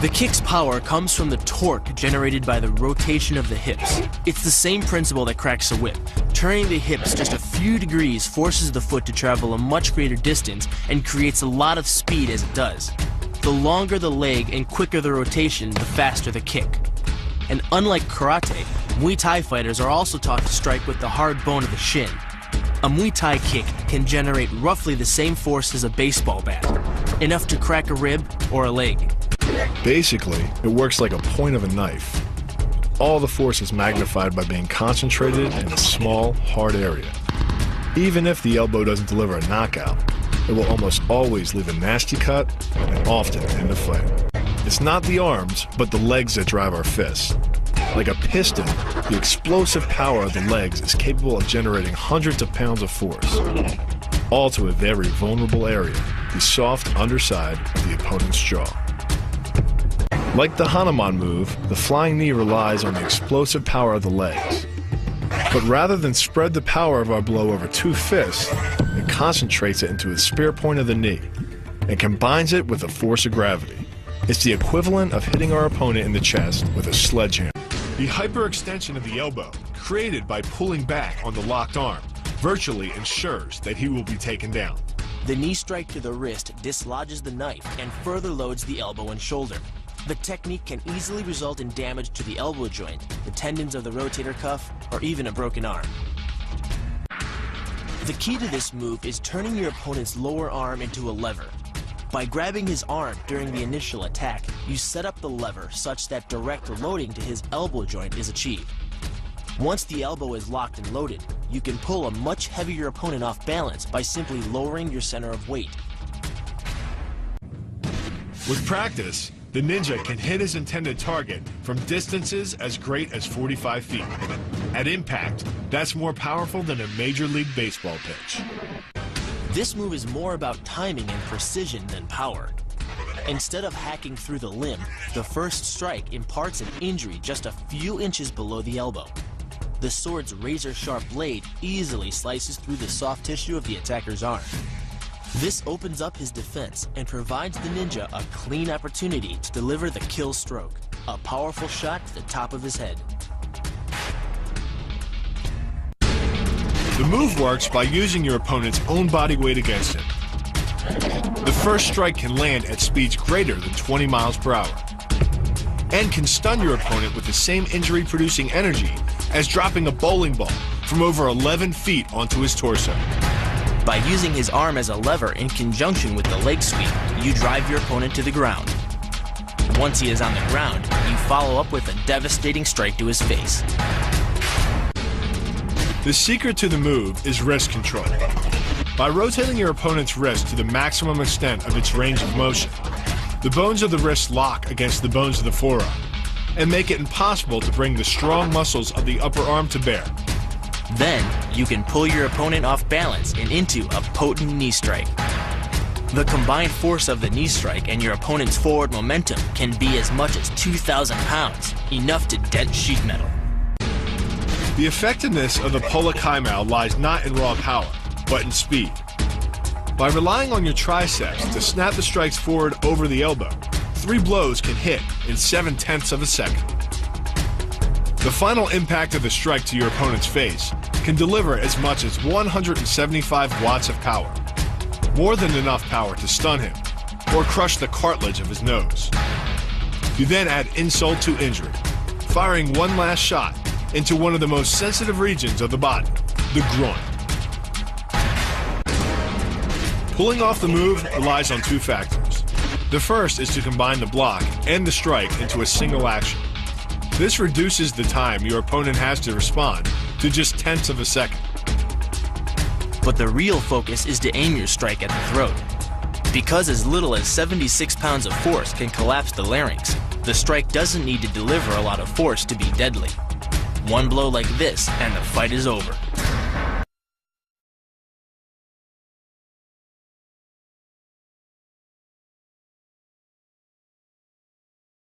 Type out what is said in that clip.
The kick's power comes from the torque generated by the rotation of the hips. It's the same principle that cracks a whip. Turning the hips just a few degrees forces the foot to travel a much greater distance and creates a lot of speed as it does. The longer the leg and quicker the rotation, the faster the kick. And unlike karate, Muay Thai fighters are also taught to strike with the hard bone of the shin. A Muay Thai kick can generate roughly the same force as a baseball bat, enough to crack a rib or a leg. Basically, it works like a point of a knife. All the force is magnified by being concentrated in a small, hard area. Even if the elbow doesn't deliver a knockout, it will almost always leave a nasty cut and often end the fight. It's not the arms, but the legs that drive our fists. Like a piston, the explosive power of the legs is capable of generating hundreds of pounds of force, all to a very vulnerable area, the soft underside of the opponent's jaw. Like the Hanuman move, the flying knee relies on the explosive power of the legs. But rather than spread the power of our blow over two fists, it concentrates it into the spear point of the knee and combines it with the force of gravity. It's the equivalent of hitting our opponent in the chest with a sledgehammer. The hyperextension of the elbow, created by pulling back on the locked arm, virtually ensures that he will be taken down. The knee strike to the wrist dislodges the knife and further loads the elbow and shoulder. The technique can easily result in damage to the elbow joint, the tendons of the rotator cuff, or even a broken arm. The key to this move is turning your opponent's lower arm into a lever. By grabbing his arm during the initial attack, you set up the lever such that direct loading to his elbow joint is achieved. Once the elbow is locked and loaded, you can pull a much heavier opponent off balance by simply lowering your center of weight. With practice, the ninja can hit his intended target from distances as great as 45 feet. At impact, that's more powerful than a Major League Baseball pitch. This move is more about timing and precision than power. Instead of hacking through the limb, the first strike imparts an injury just a few inches below the elbow. The sword's razor-sharp blade easily slices through the soft tissue of the attacker's arm. This opens up his defense and provides the ninja a clean opportunity to deliver the kill stroke, a powerful shot to the top of his head. The move works by using your opponent's own body weight against him. The first strike can land at speeds greater than 20 miles per hour and can stun your opponent with the same injury-producing energy as dropping a bowling ball from over 11 feet onto his torso. By using his arm as a lever in conjunction with the leg sweep, you drive your opponent to the ground. Once he is on the ground, you follow up with a devastating strike to his face. The secret to the move is wrist control. By rotating your opponent's wrist to the maximum extent of its range of motion, the bones of the wrist lock against the bones of the forearm and make it impossible to bring the strong muscles of the upper arm to bear. Then, you can pull your opponent off balance and into a potent knee strike. The combined force of the knee strike and your opponent's forward momentum can be as much as 2,000 pounds, enough to dent sheet metal. The effectiveness of the Pola Kaimao lies not in raw power, but in speed. By relying on your triceps to snap the strikes forward over the elbow, 3 blows can hit in 7/10 of a second. The final impact of the strike to your opponent's face can deliver as much as 175 watts of power, more than enough power to stun him or crush the cartilage of his nose. You then add insult to injury, firing one last shot into one of the most sensitive regions of the body, the groin. Pulling off the move relies on 2 factors. The first is to combine the block and the strike into a single action. This reduces the time your opponent has to respond to just 10ths of a second. But the real focus is to aim your strike at the throat. Because as little as 76 pounds of force can collapse the larynx, the strike doesn't need to deliver a lot of force to be deadly. One blow like this and the fight is over.